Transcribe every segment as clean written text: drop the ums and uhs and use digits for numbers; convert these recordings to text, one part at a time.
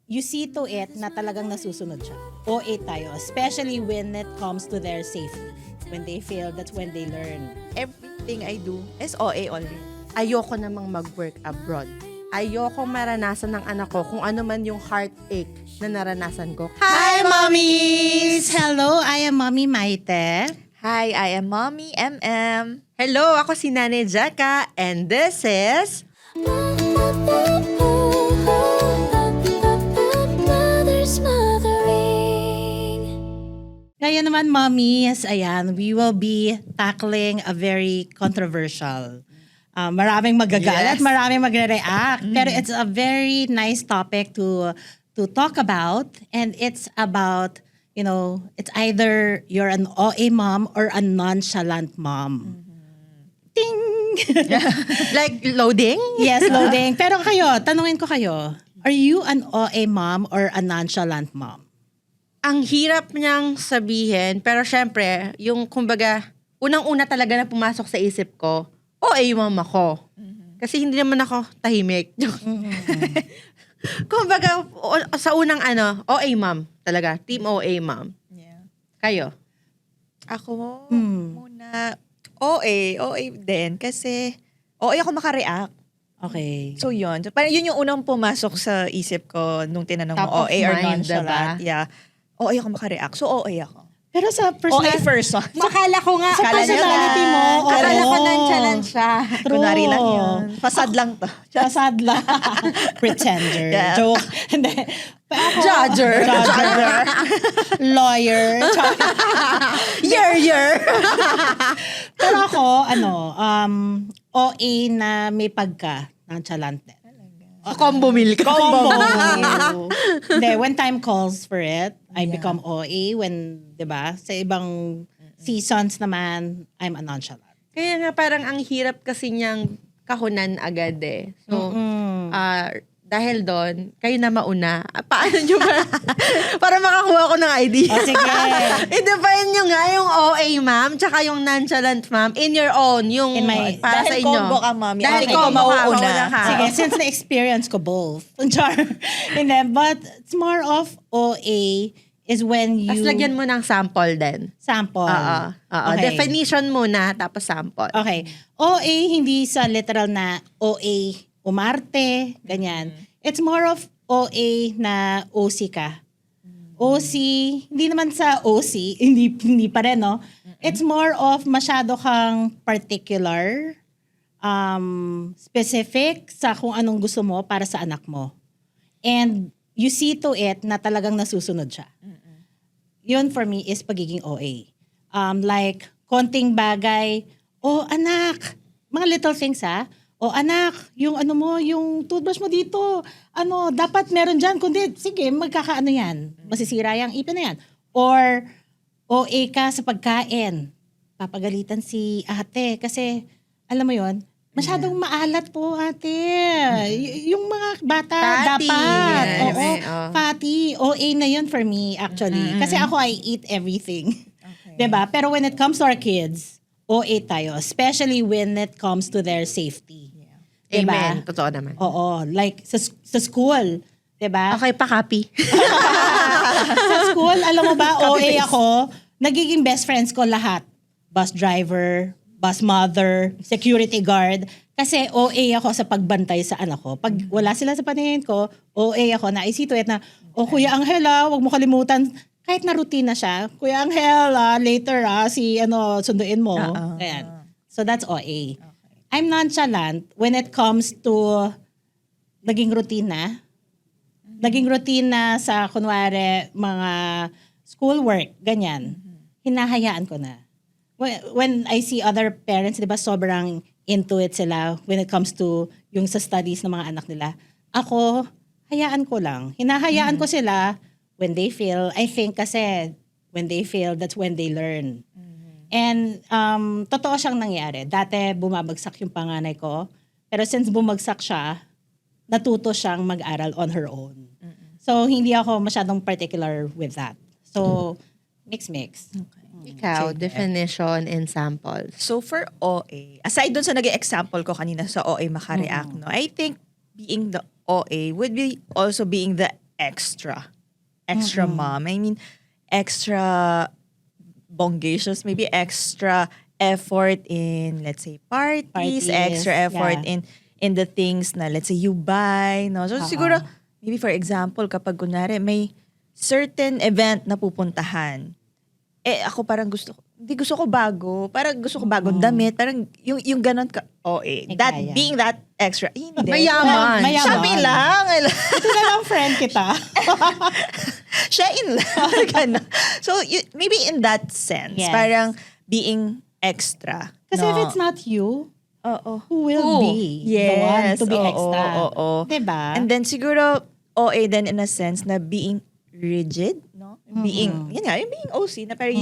you see to it na talagang nasusunod siya. OA tayo, especially when it comes to their safety. When they fail, that's when they learn. Everything I do is OA only. Ayoko namang mag-work abroad. Ayoko maranasan ng anak ko kung ano man yung heartache na naranasan ko. Hi, mommies! Hello, I am Mommy Maite. Hi, I am Mommy MM. Hello, ako si Nanay Jacka, and this is... Ngayon naman, mommies, ayan, we will be tackling a very controversial. Maraming magagalit, Yes. maraming magre-react. Pero it's a very nice topic to talk about. And it's about, you know, it's either you're an OA mom or a nonchalant mom. Ding! Like, loading? Yes, loading. Pero kayo, tanungin ko kayo, are you an OA mom or a nonchalant mom? Ang hirap niyang sabihin, pero syempre, yung kumbaga, unang-una talaga na pumasok sa isip ko, OA yung mama ko. Kasi hindi naman ako tahimik. Kumbaga, sa unang OA mom talaga. Team OA mom. Yeah. Kayo? Ako, muna, OA din. Kasi, OA ako makareact. Okay. So, yun. So, parang yun yung unang pumasok sa isip ko nung tinanong Top mo, of OA or mind, nonchalant. diba? Yeah. OA ako makareact. So, OA ako. Pero sa OA first. Akala ko nga, Sa personality mo, oo. akala ko nonchalant siya. True. Kunwari lang yun. Fasad lang to. Fasad lang. Pretender. Yeah. Joke. Hindi. Pero ako- Judger. Lawyer. Yer. Pero ako, OA na may pagka nonchalant din. Combo milk. Combo. Hindi, when time calls for it, I become OA. When, di ba, sa ibang seasons naman, I'm a nonchalant. Kaya nga parang ang hirap kasi niyang kahunan agad eh. So, dahil doon, kayo na mauna. Paano nyo ba? Para makakuha ko ng idea. O sige. I-define nyo nga yung OA ma'am, tsaka yung nonchalant ma'am in your own. Yung In my- para sa Dahil inyo. combo ka, ma'am. Dahil Okay, combo ka, mauuna. mauna ka. Sige, since na-experience ko both. Char. Hindi, but it's more of OA is when you... Tapos lagyan mo ng sample din. Sample. Oo. Okay. Definition muna, tapos sample. Okay. OA, hindi sa literal na OA umarte, ganyan. It's more of OA na OC ka. OC, hindi naman sa OC, hindi pa rin, no? It's more of masyado kang particular, specific sa kung anong gusto mo para sa anak mo. And you see to it na talagang nasusunod siya. Yun for me is pagiging OA. Like, konting bagay, anak, mga little things anak, yung yung toothbrush mo dito, dapat meron dyan, kundi, sige, magkakaano yan, masisira yung ipin na yan. Or, OA ka sa pagkain, papagalitan si ate, kasi, alam mo yon masyadong maalat po ate. Yung mga bata, Fatty. dapat. Yes. Oo, Oo. fatty. OA na yun for me, actually. Kasi ako, I eat everything. Diba? Pero when it comes to our kids, OA tayo. Especially when it comes to their safety. Diba? Amen. Totoo naman. Oo. Like, sa school. Diba? Okay, pa-copy. Sa school, alam mo ba, OA ako, nagiging best friends ko lahat. Bus driver, bus mother, security guard. Kasi OA ako sa pagbantay sa anak ko. Pag wala sila sa paningin ko, OA ako na isito it na, Kuya Angela, wag mo kalimutan. Kahit na routine na siya, Kuya Angela, later sunduin mo. Ayan. So that's OA. I'm nonchalant when it comes to naging routine na. Naging routine na sa, kunwari, mga schoolwork, ganyan. Hinahayaan ko na. When I see other parents, di ba, sobrang into it sila when it comes to yung sa studies ng mga anak nila. Ako, hayaan ko lang. Hinahayaan ko sila when they fail. I think kasi when they fail, that's when they learn. And totoo siyang nangyari. Dati bumabagsak yung panganay ko. Pero since bumagsak siya, natuto siyang mag-aral on her own. So, hindi ako masyadong particular with that. So, mix. Ikaw, definition and sample. So for OA, aside dun sa naging example ko kanina sa OA makareact, no, I think being the OA would be also being the extra. Extra mom. I mean, extra bongacious, maybe extra effort in, let's say, parties, extra effort in the things na, let's say, you buy, no? So, siguro, maybe for example, kapag kunyari, may certain event na pupuntahan, ako parang hindi gusto ko bago, parang gusto ko bagong damit, parang yung ganon ka, that kaya. being that extra, hindi. Mayaman. Shopee lang. Ito na lang friend kita. Siya in lang. Ganon. So, maybe in that sense, Yes. parang being extra. Kasi if it's not you, who will be the one Yes. to be Oo, extra? oo. Diba? And then siguro, OA then in a sense na being rigid, no? Being, yun nga, yung being OC na parang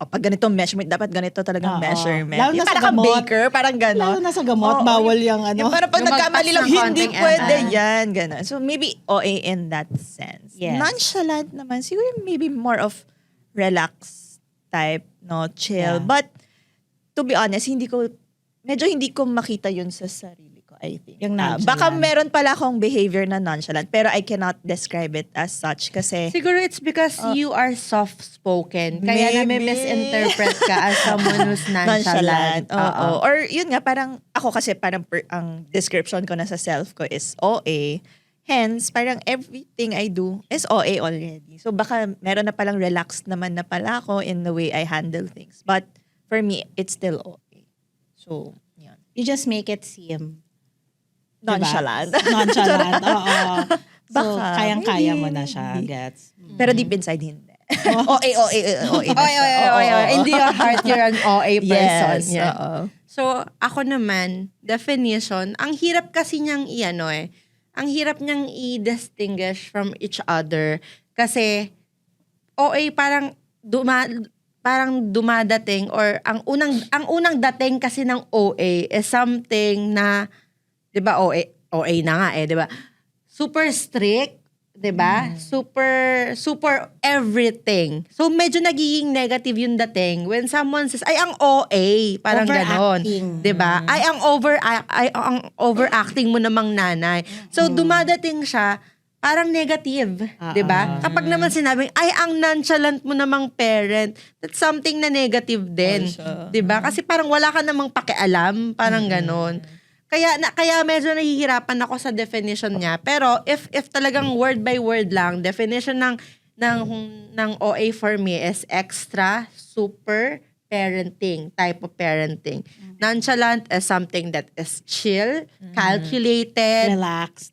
pag ganito measurement, dapat ganito talagang measurement. Lalo na Yung sa parang gamot. baker, parang gano'n. Lalo na sa gamot, Oo, bawal yung ano. Yung parang pag Lumagpas nagkamali lang, ng hindi konting pwede ML. yan, gano'n. So maybe OA in that sense. Yes. Nonchalant naman, siguro maybe more of relaxed type, no, chill. Yeah. But to be honest, medyo hindi ko makita yun sa sarili ko, I think. Yung nonchalant. Baka meron pala akong behavior na nonchalant, pero I cannot describe it as such kasi Siguro it's because you are soft-spoken. Kaya Maybe. misinterpret ka as someone who's nonchalant. Oo. Or yun nga, parang ako kasi parang ang description ko na sa self ko is OA. Hence, parang everything I do is OA already. So baka meron na palang relaxed naman na pala ako in the way I handle things. But for me, it's still OA. So, yun. You just make it seem Nonchalant. Diba? Nonchalant, oo. So, Baka, kayang-kaya mo maybe, na siya, maybe. gets. Pero deep inside, hindi. OA. In your heart, you're an OA person. Yes. Yeah. Oo. So, ako naman, definition, ang hirap kasi niyang ang hirap niyang i-distinguish from each other. Kasi, OA parang dumadating or ang unang dating kasi ng OA is something na 'di ba OA na nga 'di ba? Super strict, 'di ba? Super everything. So medyo nagiging negative yung dating when someone says ay ang OA, parang ganon, Overacting. 'di ba? Ay ang overacting mo namang nanay. So dumadadating siya parang negative, 'di ba? Kapag naman sinabing ay ang nonchalant mo namang parent, that's something na negative din, 'di ba? Kasi parang wala ka namang pakialam, parang ganon. Kaya medyo nahihirapan ako sa definition niya. Pero if talagang word by word lang, definition ng OA for me is extra, super, parenting, type of parenting. Nonchalant is something that is chill, calculated, Relaxed.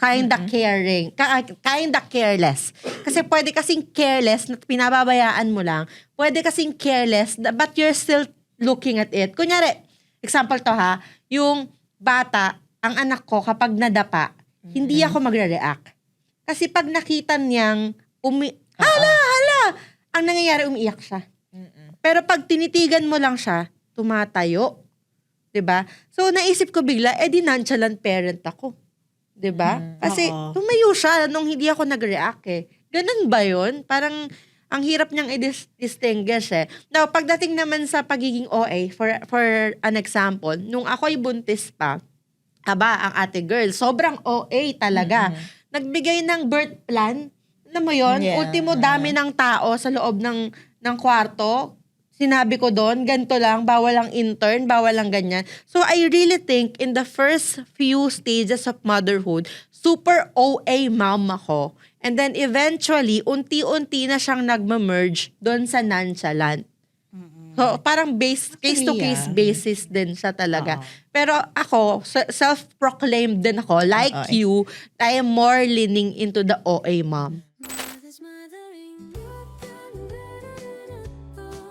kinda caring, kinda careless. Kasi pwede kasing careless na pinababayaan mo lang. Pwede kasing careless but you're still looking at it. Kunyari, example to ha, yung bata, ang anak ko kapag nadapa, hindi ako magre-react. Kasi pag nakita niyang hala, ang nangyayari umiiyak siya. Pero pag tinitigan mo lang siya, tumatayo. 'Di ba? So naisip ko bigla, di nonchalant parent ako. 'Di ba? Kasi tumayo siya nung hindi ako nag-react eh. Ganun ba 'yun? Parang ang hirap niyang i-distinguish eh. Now, pagdating naman sa pagiging OA, for an example, nung ako'y buntis pa, ang ate girl, sobrang OA talaga. Nagbigay ng birth plan, alam mo yun? Yeah. Ultimo dami ng tao sa loob ng kwarto. Sinabi ko doon, ganito lang, bawal ang intern, bawal ang ganyan. So I really think in the first few stages of motherhood, super OA mom ako. And then eventually, unti-unti na siyang nagma-merge doon sa nonchalant. So parang case-to-case basis din siya talaga. Pero ako, self-proclaimed din ako, like you, I am more leaning into the OA mom.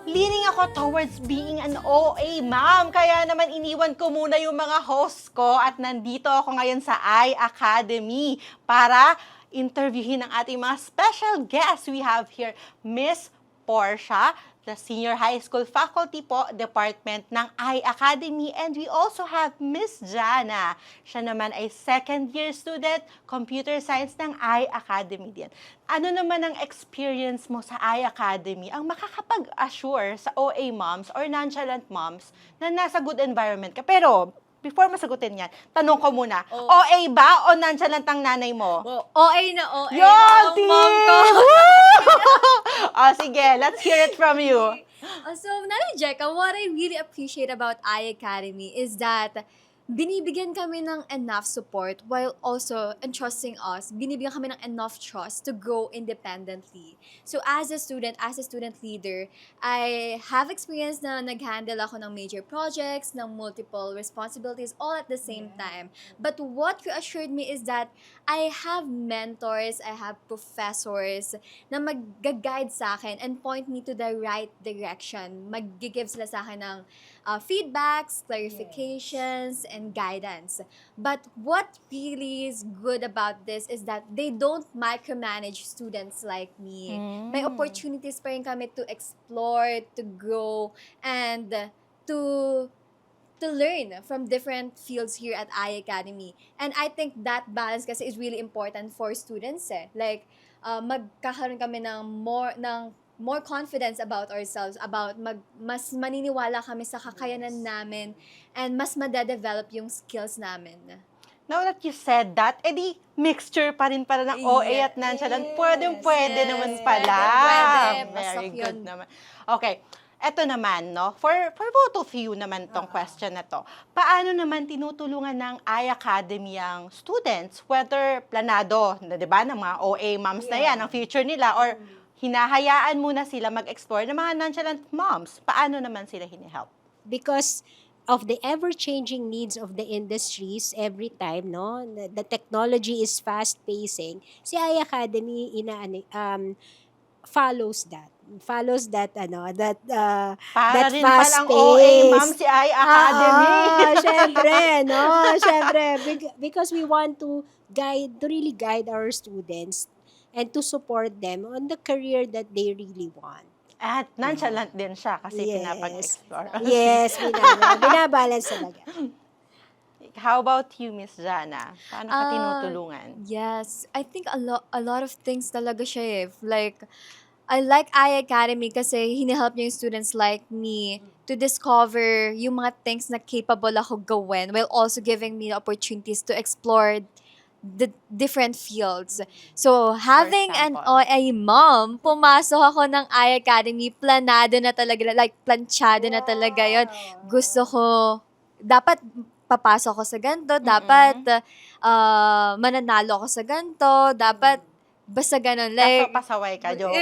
Leaning ako towards being an OA mom. Kaya naman iniwan ko muna yung mga hosts ko at nandito ako ngayon sa iAcademy para interviewin ang ating mga special guests. We have here Miss Portia, the Senior High School Faculty po, Department ng iAcademy. And we also have Miss Jana. Siya naman ay second-year student, Computer Science ng iAcademy din. Ano naman ang experience mo sa iAcademy ang makakapag-assure sa OA moms or nonchalant moms na nasa good environment ka? Pero, before masagutin yan, tanong ko muna, OA ba o nonchalant ang nanay mo? OA na OA. Yon, ang mom ko. Sige, let's hear it from you. So, Nanay Jeka, what I really appreciate about iAcademy is that binibigyan kami ng enough support while also entrusting us. Binibigyan kami ng enough trust to grow independently. So as a student leader, I have experience na nag-handle ako ng major projects, ng multiple responsibilities all at the same time. But what reassured me is that I have mentors, I have professors na mag-guide sa akin and point me to the right direction. Mag-give sila sa akin ng feedbacks, clarifications, and guidance. But what really is good about this is that they don't micromanage students like me. May opportunities pa rin kami to explore, to grow, and to learn from different fields here at iAcademy. And I think that balance kasi is really important for students Like, magkakaroon kami ng more confidence about ourselves, about mas maniniwala kami sa kakayanan namin, and mas madadevelop yung skills namin. Now that you said that, edi mixture pa rin pala ng OA at nonchalant. Pwede naman pala. Pwede. Very Pasok good yun. naman. Okay. Eto naman, no? For both of you naman tong question na to. Paano naman tinutulungan ng iAcademy ang students, whether planado, na, 'di ba, ng mga OA moms na yan, ang future nila, or hinahayaan muna sila mag-explore ng mga nonchalant moms? Paano naman sila hinihelp? Because of the ever-changing needs of the industries every time, no? The technology is fast-pacing. Si iAcademy follows that. Para that rin fast palang OA pace. mom si iAcademy. Syempre, no? Syempre. Because we want to really guide our students and to support them on the career that they really want. At nonchalant din siya kasi Yes. pinapag-explore. Yes, binabalance talaga. How about you, Miss Jana? Paano ka Ah, tinutulungan? Yes, I think a lot of things talaga siya Like, I like iAcademy kasi hinihelp niya yung students like me to discover yung mga things na capable ako gawin while also giving me the opportunities to explore the different fields. So, having an example? OA mom, pumasok ako ng iAcademy, planado na talaga, like, planchado na talaga yon. Gusto ko, dapat papasok ko sa ganito, dapat mananalo ako sa ganito, dapat basta ganun. Kaso Like, pasaway ka, joke.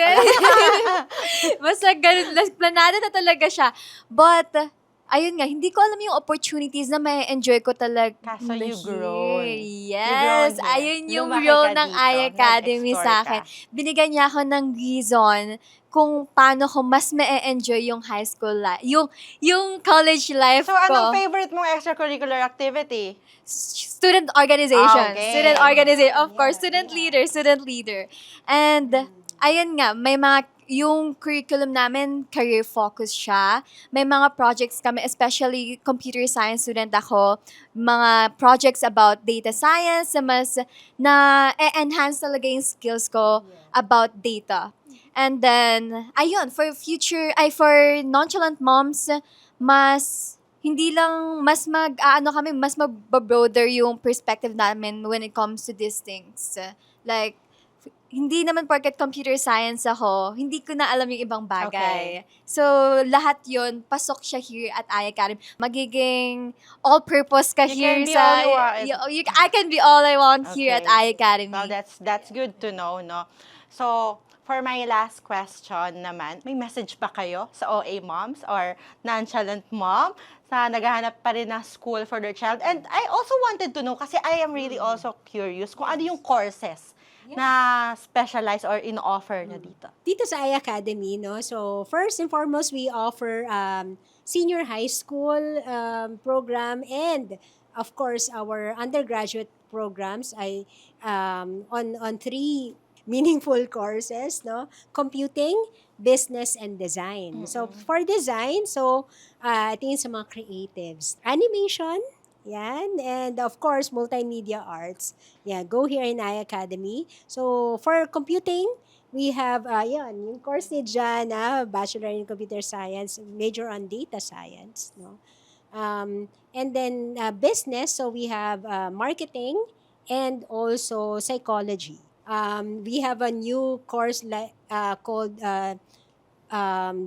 basta ganun, like, planado na talaga siya. But, ayun nga, hindi ko alam yung opportunities na may enjoy ko talaga. Kaso you grown. Yes, You grown here. ayun yung Lumaki role ka ng dito. iAcademy Nag-explore sa ka. akin. Binigyan niya ako ng reason kung paano ko mas ma-enjoy yung high school life, yung college life So, anong ko. favorite mong extracurricular activity? Student organization. Okay. Student organization. Of course, student leader. And, ayun nga, may mga, yung curriculum namin, career focus siya. May mga projects kami, especially computer science student ako, mga projects about data science, na enhance talaga yung skills ko about data. And then, ayun, for nonchalant moms, hindi lang, mas mag-broader yung perspective namin when it comes to these things. Like, hindi naman porket computer science ako, hindi ko na alam yung ibang bagay. So, lahat yun, pasok siya here at iAcademy. Magiging all-purpose ka You here can be sa... all you want. I can be all I want here at Okay. iAcademy. Well, that's good to know, no? So, for my last question naman, may message ba kayo sa OA moms or nonchalant mom sa naghahanap pa rin ng school for their child? And I also wanted to know, kasi I am really also curious kung ano yung courses na specialized or in-offer na dito. Dito sa iAcademy, no? So, first and foremost, we offer senior high school program, and of course, our undergraduate programs ay on three meaningful courses, no? Computing, business, and design. So, for design, I think sa mga creatives, animation, yan, and of course, multimedia arts. Yeah, go here in iAcademy. So, for computing, we have, yung course ni Jana, Bachelor in Computer Science, major on data science, no? And then business, so we have marketing and also psychology. We have a new course called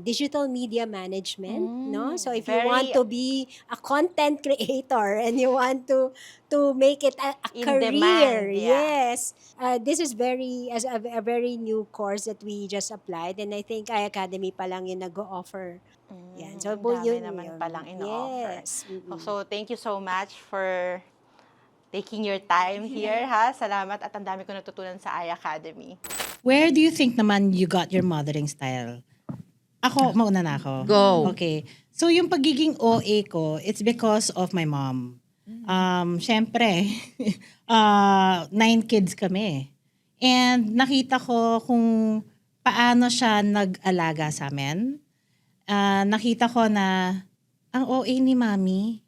digital media management, no? So if you want very to be a content creator and you want to make it a In career, demand, yeah. yes, this is a very new course that we just applied, and I think iAcademy pa lang yung nag-offer. Yan. So Ang dami yun naman yun. palang ino-offer. Yes. Mm-mm. So, thank you so much for taking your time here, ha? Salamat at ang dami ko natutunan sa iAcademy. Where do you think naman you got your mothering style? Ako, mauna na ako. Go. Okay. So, yung pagiging OA ko, it's because of my mom. Syempre, 9 kids kami. And nakita ko kung paano siya nag-alaga sa amin. Nakita ko na ang OA ni mami.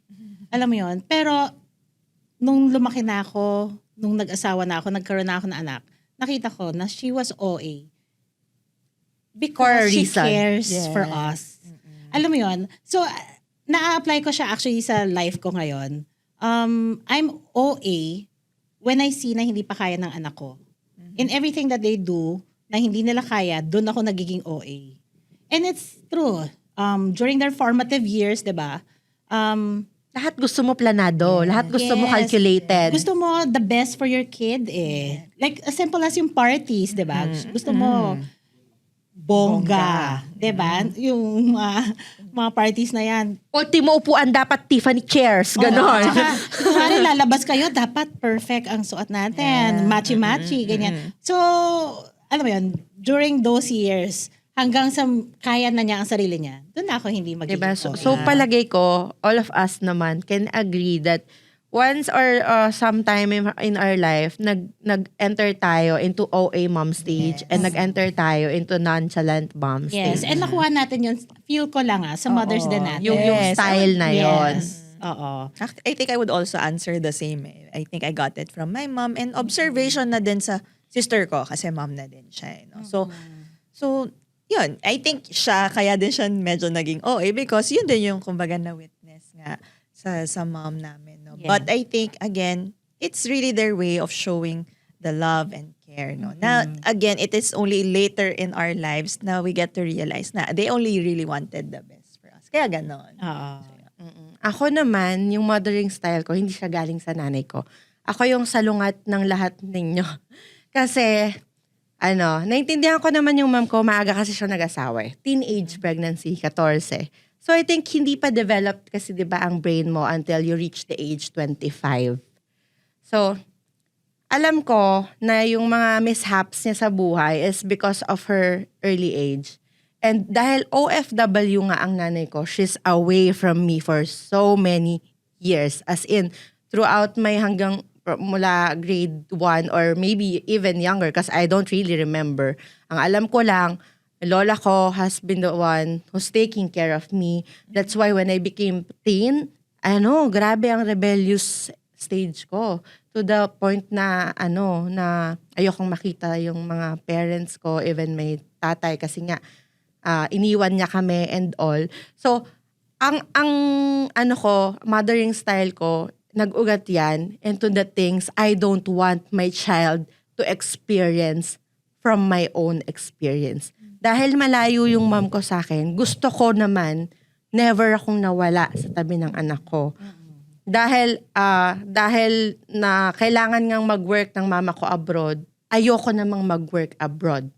Alam mo yon. Pero, nung lumaki na ako, nung nag-asawa na ako, nagkaroon na ako ng anak, nakita ko na she was OA. For a Because she reason. cares Yeah. for us. Alam mo yon. So, na-apply ko siya actually sa life ko ngayon. I'm OA when I see na hindi pa kaya ng anak ko. In everything that they do, na hindi nila kaya, doon ako nagiging OA. And it's true. During their formative years, di ba? Lahat gusto mo planado. Lahat gusto mo Yes. calculated. Gusto mo the best for your kid eh. Like as simple as yung parties, 'di ba? Gusto mo bongga, 'di ba? Yung mga parties na 'yan. Ultimo upuan dapat Tiffany chairs. Ganon. Kunwari lalabas kayo, dapat perfect ang suot natin. Matchy-matchy, ganyan. So, alam mo yun, during those years, hanggang sa kaya na niya ang sarili niya, doon na ako hindi magiging Diba? OA. So palagay ko, all of us naman can agree that once or sometime in our life, nag-enter tayo into OA mom stage and nag-enter tayo into nonchalant mom Yes, stage. and nakuha natin yun, feel ko lang sa Mother's Day natin. Yung style na yon. Yes. Oo. I think I would also answer the same. I think I got it from my mom and observation na din sa sister ko kasi mom na din siya. So yun. I think kaya din siya medyo naging OA because yun din yung kumbaga na witness nga sa mom namin. No? Yeah. But I think, again, it's really their way of showing the love and care. No? Now, again, it is only later in our lives na we get to realize na they only really wanted the best for us. Kaya ganon. Oo. Ako naman, yung mothering style ko, hindi siya galing sa nanay ko. Ako yung salungat ng lahat ninyo. Kasi, naintindihan ko naman yung mom ko, maaga kasi siya nag-asawa eh. Teenage pregnancy, 14. So I think hindi pa developed kasi 'di ba ang brain mo until you reach the age 25. So alam ko na yung mga mishaps niya sa buhay is because of her early age. And dahil OFW nga ang nanay ko, she's away from me for so many years. As in, throughout my hanggang mula grade 1 or maybe even younger because I don't really remember. Ang alam ko lang, lola ko has been the one who's taking care of me. That's why when I became teen, grabe ang rebellious stage ko. To the point na, na ayokong makita yung mga parents ko, even my tatay, kasi nga, iniwan niya kami and all. So, ang mothering style ko, nag-ugat yan into the things I don't want my child to experience from my own experience. Dahil malayo yung mom ko sa akin, gusto ko naman never akong nawala sa tabi ng anak ko. Dahil na kailangan ngang mag-work ng mama ko abroad, ayoko namang mag-work abroad.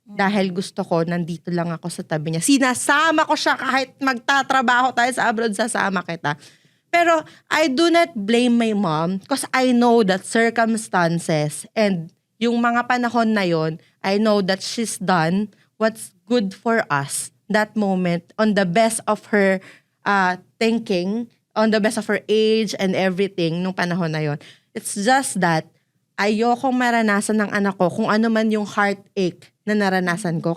Dahil gusto ko, nandito lang ako sa tabi niya. Sinasama ko siya kahit magtatrabaho tayo sa abroad, sasama kita. Pero I do not blame my mom because I know that circumstances and yung mga panahon na yon, I know that she's done what's good for us that moment on the best of her thinking, on the best of her age and everything nung panahon na yon. It's just that ayokong maranasan ng anak ko kung ano man yung heartache na naranasan ko.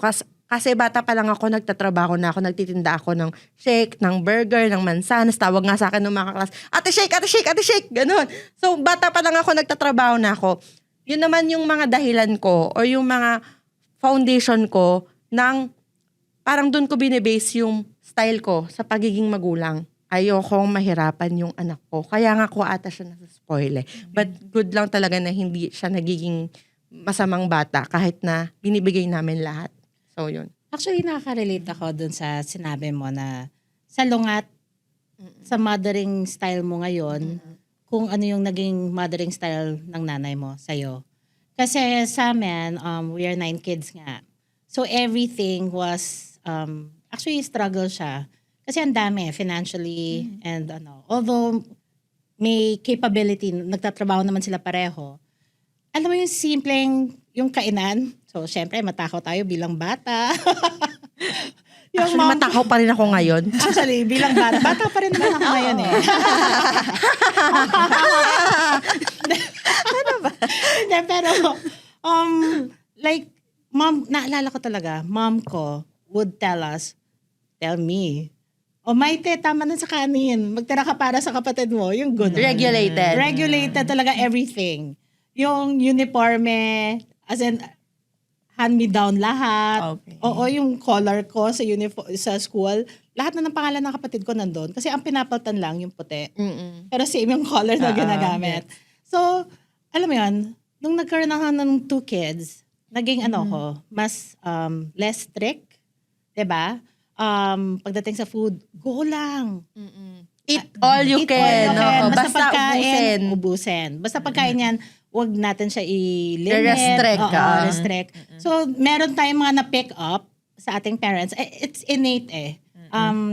Kasi bata pa lang ako, nagtatrabaho na ako, nagtitinda ako ng shake, ng burger, ng mansanas. Tawag nga sa akin ng mga kaklas, ate shake, ate shake, ate shake, ganun. So bata pa lang ako, nagtatrabaho na ako. Yun naman yung mga dahilan ko or yung mga foundation ko ng parang doon ko binibase yung style ko sa pagiging magulang. ayokong mahirapan yung anak ko. Kaya nga ko ata siya nasa-spoil eh. But good lang talaga na hindi siya nagiging masamang bata kahit na binibigay namin lahat. So, yun. Actually, nakaka-relate ako dun sa sinabi mo na sa lungat, sa mothering style mo ngayon, kung ano yung naging mothering style ng nanay mo sa'yo. Kasi sa amin, we are 9 kids nga. So everything was, actually struggle siya. Kasi ang dami, financially, and although may capability, nagtatrabaho naman sila pareho, alam mo yung simpleng, yung kainan. So, syempre, matakaw tayo bilang bata. Yung Actually, matakaw pa rin ako ngayon. Actually, bilang bata. Bata pa rin naman ako ngayon eh. Ano ba? Hindi, pero, like, mom, naalala ko talaga, mom ko would tell me, Maite, tama na sa kanin. Magtira ka para sa kapatid mo. Yung good. Regulated. Regulated talaga everything. Yung uniforme, as in, hand-me-down lahat. Okay. Oo, yung color ko sa sa school, lahat na ng pangalan ng kapatid ko nandun. Kasi ang pinapaltan lang yung puti. Pero same yung color na ginagamit. So, alam mo yun, nung nagkaroon ako ng 2 kids, naging ko, mas less strict. Diba? Pagdating sa food, go lang. Eat all you can. No? Basta Basta pagkain, ubusin. ubusin. Basta pagkain yan, wag natin siya i-limit. I-restrict, Oo, restrict. So, meron tayong mga na-pick up sa ating parents. It's innate eh.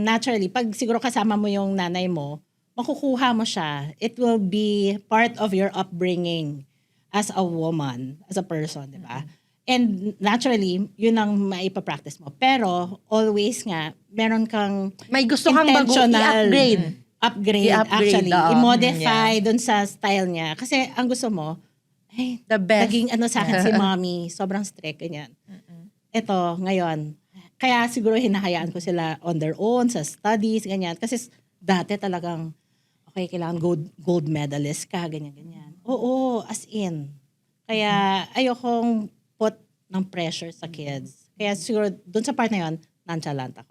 Naturally, pag siguro kasama mo yung nanay mo, makukuha mo siya. It will be part of your upbringing as a woman, as a person, di ba? And naturally, yun ang maipapractice mo. Pero, always nga, meron kang May gusto kang intentional i-upgrade. Upgrade, I-upgrade, actually. oo. I-modify dun sa style niya. Kasi ang gusto mo, ay, The best. naging sa akin si mommy, sobrang strict, ganyan. Ito, ngayon, kaya siguro hinahayaan ko sila on their own, sa studies, ganyan. Kasi dati talagang, okay, kailangan gold medalist ka, ganyan. Oo, as in. Kaya ayokong put ng pressure sa kids. Kaya siguro, dun sa part na yun, nonchalant ako.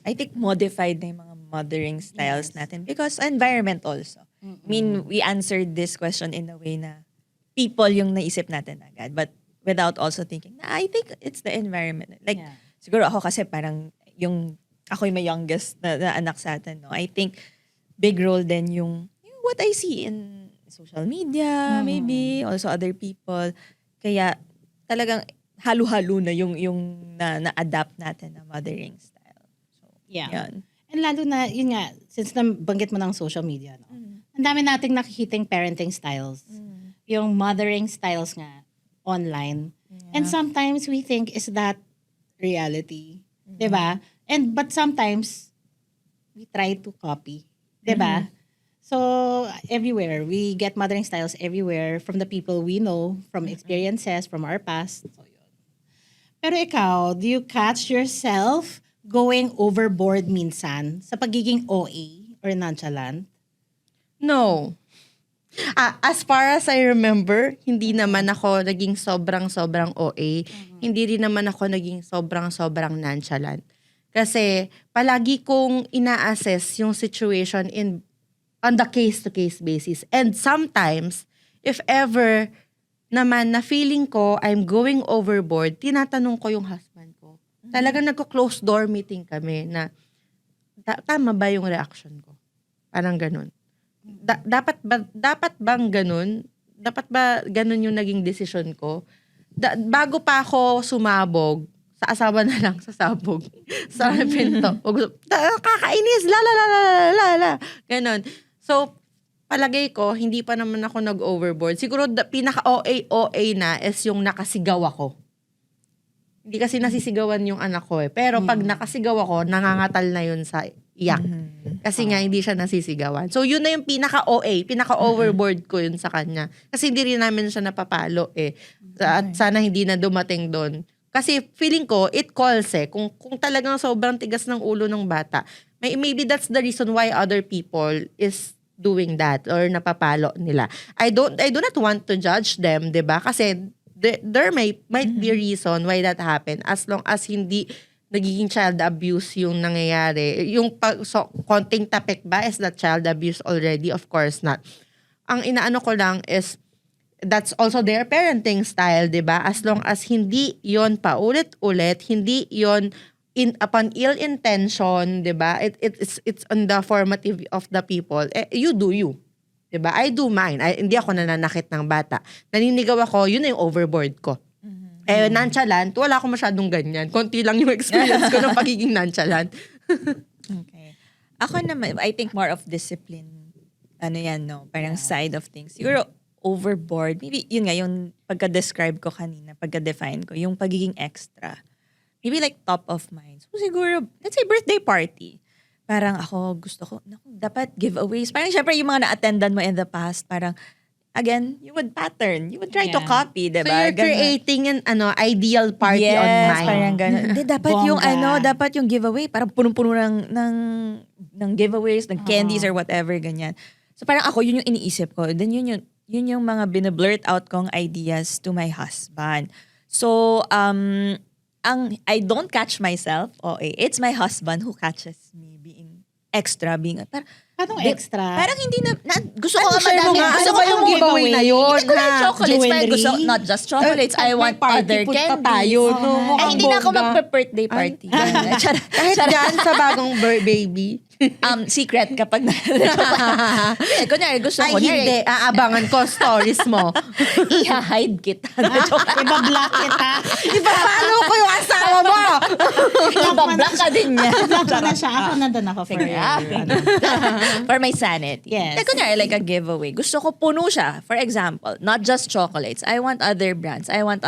I think modified na yung mga mothering styles natin because environment also. I mean, we answered this question in a way na people yung naisip natin agad but without also thinking, I think it's the environment. Like, Yeah. siguro ako kasi parang ako yung may youngest na anak sa atin, no? I think big role din yung what I see in social media, maybe, also other people. Kaya talagang halo-halo na yung na-adapt natin na mothering style. So, Yeah. yan. And lalo na, yun nga, since nabanggit mo ng social media, no? Ang dami nating nakikiting parenting styles. Yung mothering styles nga, online. And sometimes we think, is that reality? Diba? But sometimes, we try to copy. Diba? So, everywhere. We get mothering styles everywhere from the people we know, from experiences, from our past. So, yun. Pero ikaw, do you catch yourself going overboard minsan sa pagiging OA or nonchalant? No. As far as I remember, hindi naman ako naging sobrang OA. Hindi rin naman ako naging sobrang nonchalant. Kasi palagi kong ina-assess yung situation on the case-to-case basis. And sometimes, if ever naman na feeling ko I'm going overboard, tinatanong ko yung husband ko. Talagang nagko-close door meeting kami na tama ba yung reaction ko? Parang ganun. Dapat bang ganun? Dapat ba ganun yung naging decision ko? Bago pa ako sumabog, sa asawa na lang sasabog sa pinto. Kakainis, la. Ganun. So, palagay ko, hindi pa naman ako nag-overboard. Siguro, pinaka-OA na is yung nakasigaw ako. Hindi kasi nasisigawan yung anak ko eh. Pero pag nakasigaw ako, nangangatal na yun sa iyak. Kasi nga, hindi siya nasisigawan. So, yun na yung pinaka-OA, pinaka-overboard ko yun sa kanya. Kasi hindi rin namin siya napapalo eh. At sana hindi na dumating doon. Kasi feeling ko, it calls eh. Kung talagang sobrang tigas ng ulo ng bata, maybe that's the reason why other people is doing that or napapalo nila. I do not want to judge them, 'di ba? Kasi there might be a reason why that happened as long as hindi nagiging child abuse yung nangyayari. Yung konting tapik ba is that child abuse already? Of course not. Ang inaano ko lang is that's also their parenting style, 'di ba? As long as hindi 'yon paulit-ulit, hindi 'yon upon ill intention, 'di ba? It's on the formative of the people. You do you. 'Di ba? I do mine. Hindi ako nananakit ng bata. Naninigaw ako, yun na yung overboard ko. Nonchalant, wala akong masyadong ganyan. Konti lang yung experience ko ng pagiging nonchalant. Okay. Ako naman, I think more of discipline. Ano yan, no? Parang side of things. Siguro, overboard. Maybe, yun nga, yung pagka-describe ko kanina, pagka-define ko, yung pagiging extra. Maybe like top of mind. So siguro, let's say birthday party. Parang ako, gusto ko, naku, dapat giveaways. Parang syempre yung mga na-attendan mo in the past, parang, again, you would pattern. You would try to copy, So diba? you're creating an ideal party yes, on mine. parang gano'n. Hindi, dapat yung dapat yung giveaway. Parang punong-puno ng giveaways, ng candies or whatever, ganyan. So parang ako, yun yung iniisip ko. Then yun yung mga binablurt out kong ideas to my husband. So, I don't catch myself. It's my husband who catches me being extra, Anong extra? Parang hindi gusto ko Share mo nga, gusto ano ko ba yung giveaway na yun? Hindi ko lang chocolates, parang gusto, Jewelry? not just chocolates, I want other punta candies. tayo, no? Hindi na ako Mukhang bongga. magpa-birthday party. Kahit dyan sa bagong baby. Secret kapag kunyari, gusto Ay, ko. hindi. Aabangan ko stories mo. I-hide kita. Iba-block kita. Ipapalo ko yung asawa mo. Iba-block ka din niya. Block ko na siya. Ako nandun ako for For my sanity. Yes. Like, kunyari, like a giveaway. Gusto ko puno siya. For example, not just chocolates. I want other brands. I want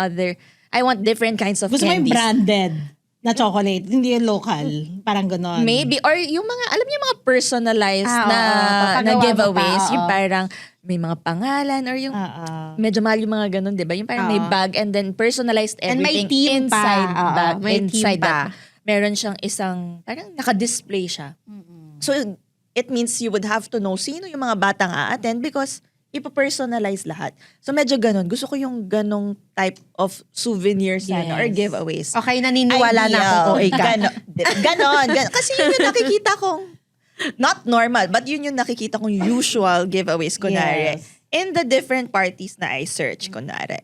different kinds of Gusto mo yung candies. branded na chocolate, hindi yung local. Parang ganon. Maybe. Or yung mga, alam niyo yung mga personalized na papagawa mo giveaways. pa, Yung parang may mga pangalan or yung medyo mahal yung mga ganun, di ba? Yung parang may bag and then personalized And may everything theme pa. inside bag. May theme Inside pa. that. Meron siyang isang, parang naka-display siya. So, it means you would have to know sino yung mga batang a-attend because ipa-personalize lahat. So, medyo ganun. Gusto ko yung ganong type of souvenir sana or giveaways. Okay, naniniwala na akong OA ka. Ganon. Kasi yun yung nakikita kong, not normal, but yun yung nakikita kong usual giveaways, kunwari. Yes. In the different parties na I search, kunwari.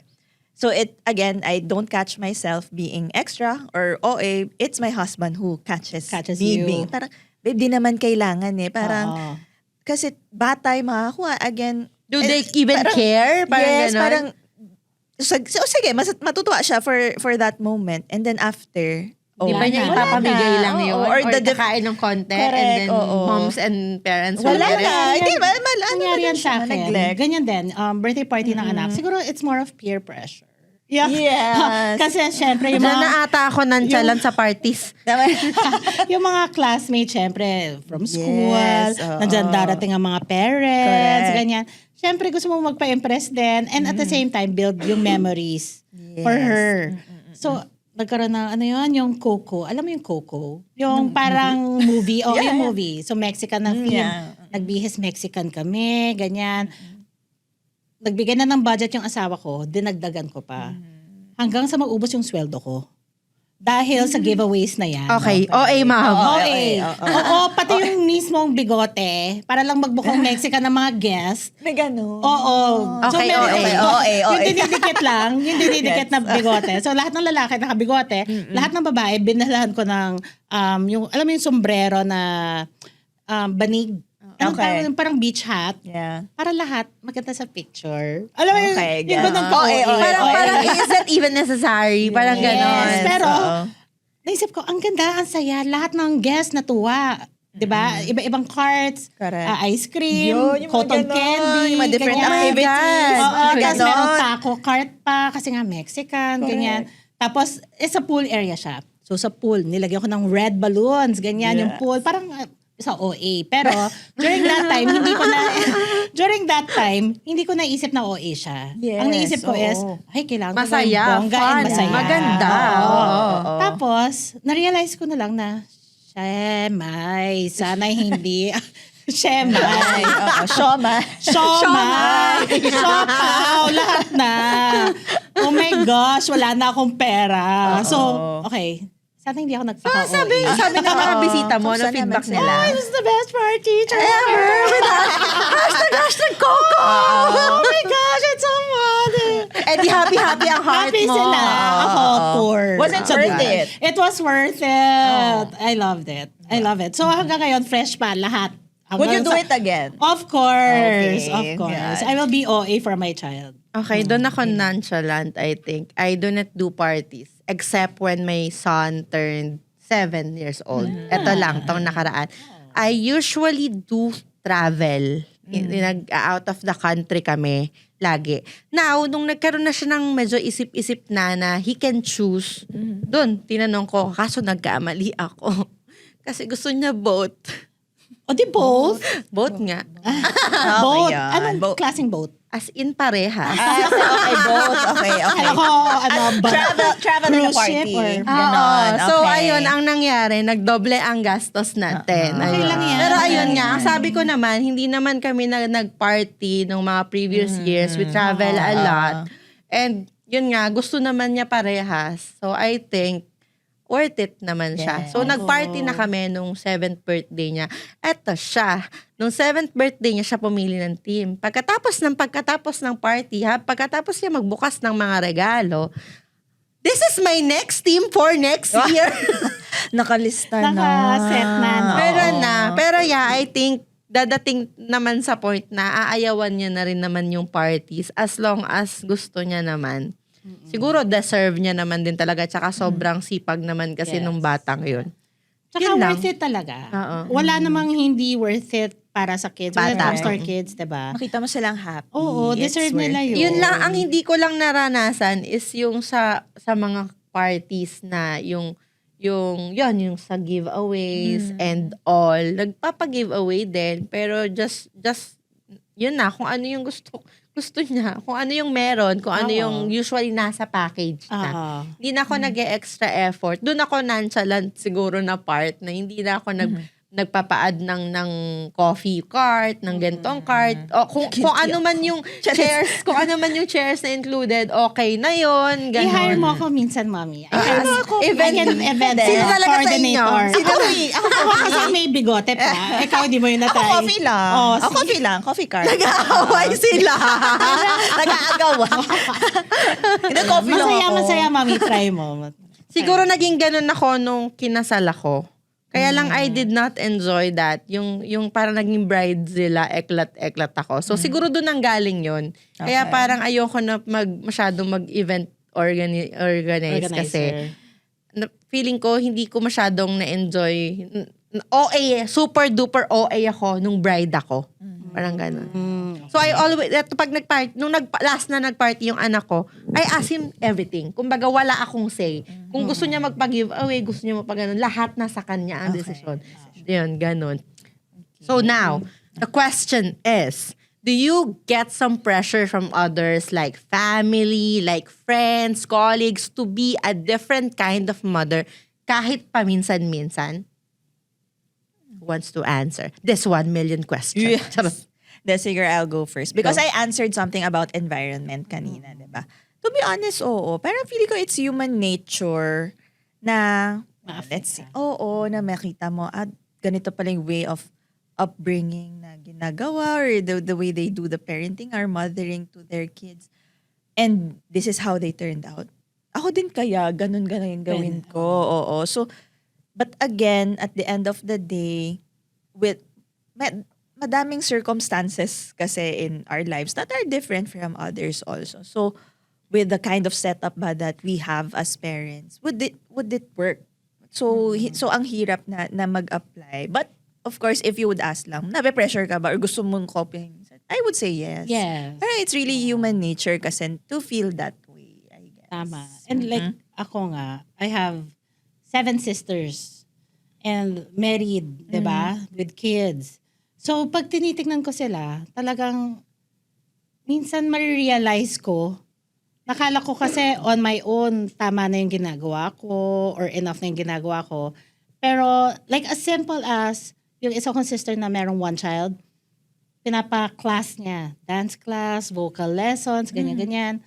So again, I don't catch myself being extra or OA. It's my husband who catches me you. being, parang, babe, di naman kailangan eh. Parang, kasi bata yung makakuha. Again, Do they even care? Parang yes, ganon? parang, so sige, matutuwa siya for that moment. And then after, Di ba niya Wala ipapamigay na. lang yun? Oo, Or or the kakain ng konti Correct, and then oo. moms and parents wala will get it? na. Hindi, Nangyari yan sa akin. neglect. Ganyan din. Birthday party ng anak. Siguro it's more of peer pressure. Yeah. Yes. Kasi syempre yung Diyan mga, na ata ako nonchalant sa parties. yung mga classmates, syempre, from school, Yes, oo. nandyan darating ang mga parents, Correct. ganyan. Syempre, gusto mo magpa-impress din and at the same time, build yung memories for her. So, nagkaroon ng, ano yun, yung Coco. Alam mo yung Coco? Yung parang movie. O, yung movie. So, Mexican na theme. Yeah. Nagbihis Mexican kami, ganyan. Nagbigay na ng budget yung asawa ko, dinagdagan ko pa. Hanggang sa maubos yung sweldo ko. Dahil sa giveaways na yan. Okay, OA ma'am. Okay. Oo, pati yung mismong bigote, para lang magbukong Mexican ng mga guest. May gano'n. Oo. Okay, meron- okay, Yung dinidikit lang, yung dinidikit na bigote. So, lahat ng lalaki nakabigote, lahat ng babae, binalahan ko ng, yung, alam mo yung sombrero na banig. Anong Okay. tawag yun? Parang beach hat. Yeah. Para lahat maganda sa picture. Alam mo Okay, yung ganun ganun. ka. Okay, okay. Parang is that even necessary? Parang ganon. Yes, pero oo. naisip ko, ang ganda, ang saya. Lahat ng guests natuwa. 'Di ba? Iba-ibang carts, Correct. ice cream, Yun, yung mga cotton ganon, candy, yung mga different ganyan. activities. Oo, Mga tapos ganon. meron taco cart pa kasi nga Mexican, ganyan. Tapos sa pool area siya. So sa pool, nilagyan ko ng red balloons, ganyan yung pool. Parang sa OA. Pero during that time, hindi ko naisip na OA siya. Yes, Ang naisip ko is, oo. ay, kailangan ko Masaya, ng bongga and fun, masaya. maganda. Oo. Tapos, na-realize ko na lang na, Shemay, sana'y hindi. Shemay. Shoma. Shomay. Siopaw. Lahat na. Oh my gosh, wala na akong pera. So, okay. Sana hindi ako nagpaka-OA. Sabi ng mga bisita mo, ano Kamusta feedback naman nila? sila? It was the best party Ever! Hashtag Coco! Oh my gosh, it's so fun! Eh di happy ang heart Happy mo. sila. Ako, poor. Was it worth it? It was worth it. I loved it. I love it. So hanggang ngayon, fresh pa lahat. Would you do Hanggang it again? Of course. Okay, Of course. yeah. I will be OA for my child. Okay, doon ako nonchalant, I think. I do not do parties except when my son turned 7 years old. Ito lang, tong nakaraan. I usually do travel. Out of the country kami lagi. Now, nung nagkaroon na siya ng medyo isip-isip na he can choose, doon, tinanong ko, kaso nagkamali ako. Kasi gusto niya both. O di both? Both nga. Both. yan. Anong klaseng both? As in parehas. Okay, both. Okay. Kala ko, Travel in a cruise ship party. or... Ganon. So, Okay. ayun, ang nangyari, nagdoble ang gastos natin. Okay Ayun. lang yan. Pero ayun Okay nga, lang ang sabi ko naman, hindi naman kami nagparty nung mga previous years. We travel a lot. And yun nga, gusto naman niya parehas. So, I think, worth it naman siya. Yeah. So, nagparty na kami nung 7th birthday niya. Eto siya. Nung 7th birthday niya, siya pumili ng team. Pagkatapos ng party, pagkatapos niya magbukas ng mga regalo, this is my next team for next year. Nakalista na. Nakaset na, no? Pero yeah, I think dadating naman sa point na aayawan niya na rin naman yung parties as long as gusto niya naman. Siguro deserve niya naman din talaga tsaka sobrang sipag naman kasi Yes. nung batang yun. Tsaka Yun lang. worth it talaga. Oo. Wala namang hindi worth it para sa kids. When it Bata. comes to our kids, diba? Makita mo silang happy. Oo, It's deserve worth nila it. yun. Yun lang, ang hindi ko lang naranasan is yung sa mga parties na yung sa giveaways and all. Nagpapa-giveaway din, pero just yun na, kung ano yung gusto niya, kung ano yung meron, kung ano Oo. yung usually nasa package na. Oo. Hindi na ako nag-extra effort. Doon ako nonchalant siguro na part na hindi na ako nagpapaad ng coffee cart, ng gantong cart. O kung ano man yung chairs, kung ano man yung chairs na included, okay na yon. I-hire Ganon. mo ako minsan, mami. Event- I can event Sino talaga sa inyo? coordinator. Sino? Ako kasi may bigote pa. Ikaw, di mo yun Ako natry. coffee lang. Oh, Ako coffee lang. Coffee card. Nag-aaway sila. Nag-aagawan. Hindi, coffee lang ako. Masaya, mami. Try mo. Siguro naging ganun ako nung kinasal ako. Kaya lang I did not enjoy that. Yung parang naging bridezilla, eklat-eklat ako. So siguro doon ang galing yun. Kaya Okay. parang ayoko na masyadong mag-event organize kasi feeling ko hindi ko masyadong na-enjoy. OA, super duper OA ako nung bride ako. Parang ganun. So I always, pag nag-party, nung last na nag-party yung anak ko, I ask him everything. Kumbaga wala akong say. Kung gusto niya magpa-giveaway, gusto niya magpa-ganon, lahat nasa kanya ang desisyon. Yun, ganun. So now, the question is, do you get some pressure from others like family, like friends, colleagues to be a different kind of mother kahit paminsan-minsan? Who wants to answer this 1 million question? Yes. Charot. Sige, I'll go first. Because I answered something about environment kanina, di ba? To be honest, oo. Pero feeling ko it's human nature na, let's see, na makita mo, ganito pala yung way of upbringing na ginagawa or the way they do the parenting or mothering to their kids. And this is how they turned out. Ako din kaya, ganun yung gawin ko. Oo. So, but again, at the end of the day, with madaming circumstances kasi in our lives that are different from others also. So, with the kind of setup ba that we have as parents, would it work? So, so ang hirap na mag-apply. But, of course, if you would ask lang, nabe-pressure ka ba or gusto mong copying? I would say yes. Yes. Pero it's really human nature kasi to feel that way, I guess. Tama. And like, ako nga, I have 7 sisters and married, di ba? With kids. So, pag tinitignan ko sila, talagang minsan marirealize ko, nakala ko kasi on my own, tama na yung ginagawa ko or enough na yung ginagawa ko. Pero like as simple as, yung isa kong sister na merong 1 child, pinapa-class niya. Dance class, vocal lessons, ganyan-ganyan.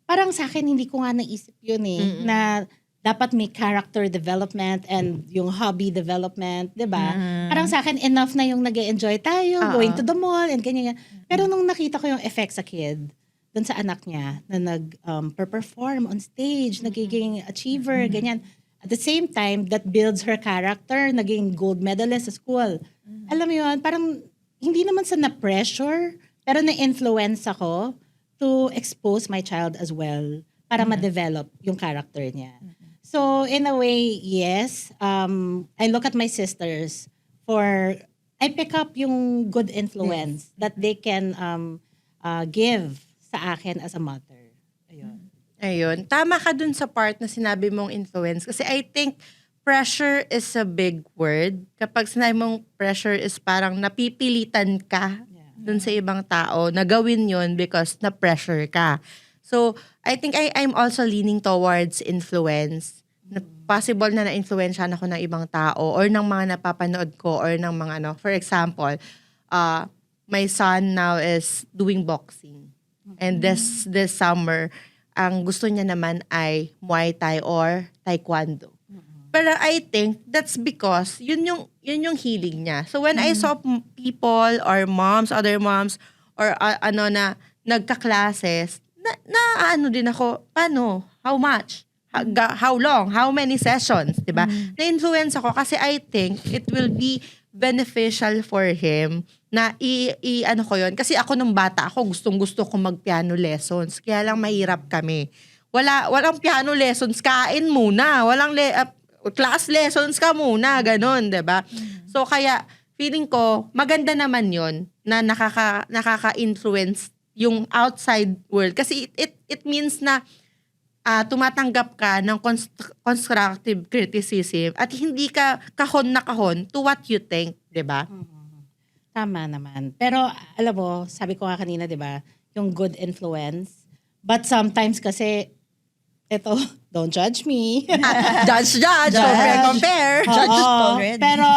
Parang sa akin, hindi ko nga naisip yun eh. Na dapat may character development and yung hobby development, 'di ba? Parang sa akin enough na yung nag-enjoy tayo, going to the mall and ganyan. Pero nung nakita ko yung effect sa kid, dun sa anak niya na perform on stage, nagiging achiever, ganyan. At the same time, that builds her character, naging gold medalist sa school. Alam mo yun, parang hindi naman sa na-pressure, pero na-influence ako to expose my child as well para ma-develop yung character niya. So, in a way, yes, I look at my sisters I pick up yung good influence that they can give sa akin as a mother. Ayun. Ayun. Tama ka dun sa part na sinabi mong influence. Kasi I think pressure is a big word. Kapag sinabi mong pressure is parang napipilitan ka dun sa ibang tao na gawin yun because na-pressure ka. So, I think I'm also leaning towards influence. Na possible na na-influensyahan ako ng ibang tao or ng mga napapanood ko or ng mga For example, my son now is doing boxing. And this summer, ang gusto niya naman ay Muay Thai or Taekwondo. Pero I think that's because yun yung healing niya. So when I saw people or moms, other moms, or na nagka-classes, na din ako, paano? How much? How long? How many sessions? Diba? Na-influence ako kasi I think it will be beneficial for him na ko yun. Kasi ako nung bata ako, gustong-gusto ko mag-piano lessons. Kaya lang mahirap kami. Walang piano lessons, kain muna. Walang class lessons ka muna, ganun, 'di ba? So kaya feeling ko maganda naman 'yon na nakaka-influence yung outside world kasi it means na tumatanggap ka ng constructive criticism at hindi ka kahon na kahon to what you think, 'di ba? Tama naman. Pero alam mo, sabi ko nga kanina, 'di ba, yung good influence. But sometimes kasi don't judge me. Judge. Compare. Oo, pero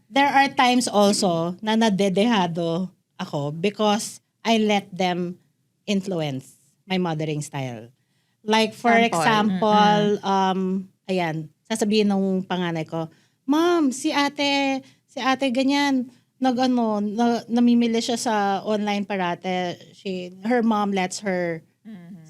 there are times also na nadedehado ako because I let them influence my mothering style. Like for example, ayan, sasabihin ng panganay ko, Mom, si ate ganyan, namimili siya sa online parate. Her mom lets her.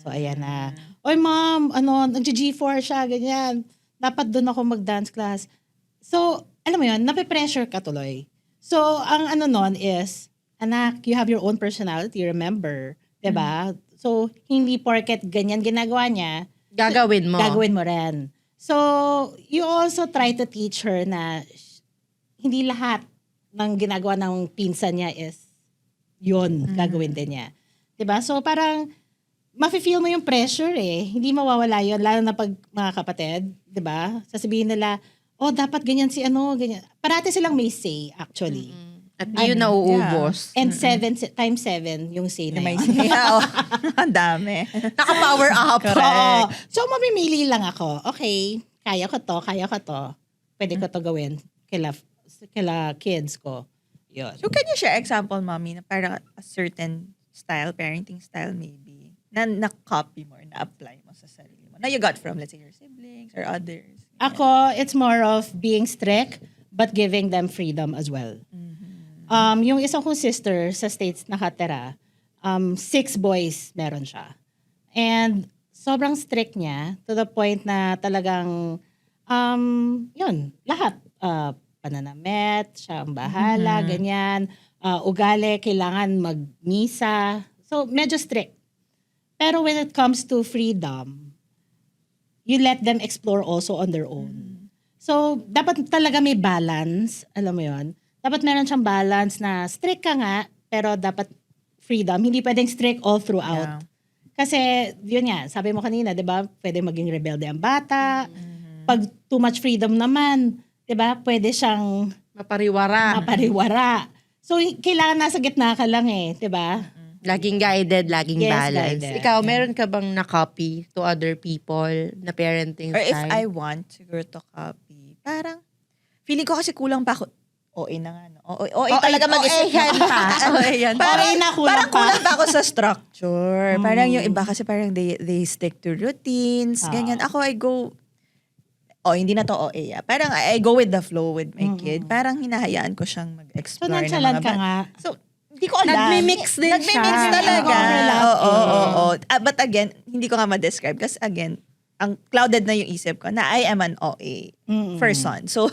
So ayan na. Oy mom, nag-G4 siya, ganyan. Dapat doon ako mag-dance class. So, alam mo yun, nape-pressure ka tuloy. So, ang nun is, anak, you have your own personality, remember? Diba? So, hindi porket ganyan ginagawa niya, Gagawin mo rin. So, you also try to teach her na hindi lahat ng ginagawa ng pinsan niya is yun, gagawin din niya. Diba? So, parang, mafe-feel mo yung pressure eh. Hindi mawawala yun, lalo na pag mga kapatid, di ba? Sasabihin nila, dapat ganyan si ganyan. Parati silang may say, actually. At di yun nauubos. And 7 times 7 yung say na yun. Ang dami. Naka-power up. Oo. So, mamimili lang ako. Okay, kaya ko to. Pwede ko to gawin kila kids ko. Yun. So can you share example, mommy, na parang a certain style, parenting style maybe, na na-copy mo or na-apply mo sa sarili mo? Na you got from, let's say, your siblings or others? Ako, it's more of being strict but giving them freedom as well. Yung isang kong sister sa States nakatira, 6 boys meron siya. And sobrang strict niya to the point na talagang, yun, lahat. Pananamit, siya ang bahala, ganyan. Ugali, kailangan mag-misa. So, medyo strict. Pero when it comes to freedom, you let them explore also on their own. So, dapat talaga may balance. Alam mo yon. Dapat meron siyang balance na strict ka nga, pero dapat freedom. Hindi pwedeng strict all throughout. Yeah. Kasi, yun nga, sabi mo kanina, di ba, pwede maging rebelde ang bata. Pag too much freedom naman, di ba, pwede siyang mapariwara. So, kailangan nasa gitna ka lang di ba? Laging guided, laging Yes, balanced. guided. Ikaw, meron ka bang na-copy to other people na parenting Or if style? I want siguro to copy, parang, feeling ko kasi kulang pa ako. OA na nga, no? OA talaga mag-isip na. OA yan. OA na, kulang parang kulang pa ako sa structure. Parang yung iba kasi parang they stick to routines. Ganyan. Ako, I go hindi na to OA. Parang I go with the flow with my kid. Parang hinahayaan ko siyang So, mag-explore ng nonchalant mga ka nga. So, hindi ko alam. Nagmi-mix din siya. Nagmi-mix talaga. Nag-overlap. Oo. But again, hindi ko nga ma-describe. Kasi again, ang clouded na yung isip ko na I am an OA person. So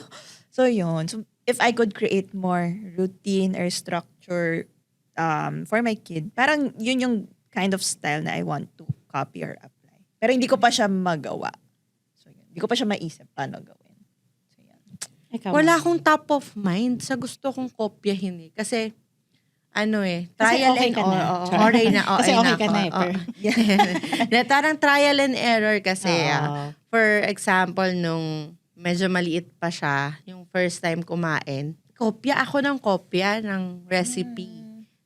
yun. So, if I could create more routine or structure for my kid, parang yun yung kind of style na I want to copy or apply. Pero hindi ko pa siya magawa. So, yun. Hindi ko pa siya maisip paano gawin. So, yan. Ikaw, Wala ma'am. akong top of mind sa gusto kong kopyahin eh. Kasi, Kasi trial okay and ka na. okay na. Kasi okay ka ako, na eh, oo. per. Parang trial and error kasi. Oo. For example, nung medyo maliit pa siya, yung first time kumain, kopya ako ng kopya ng recipe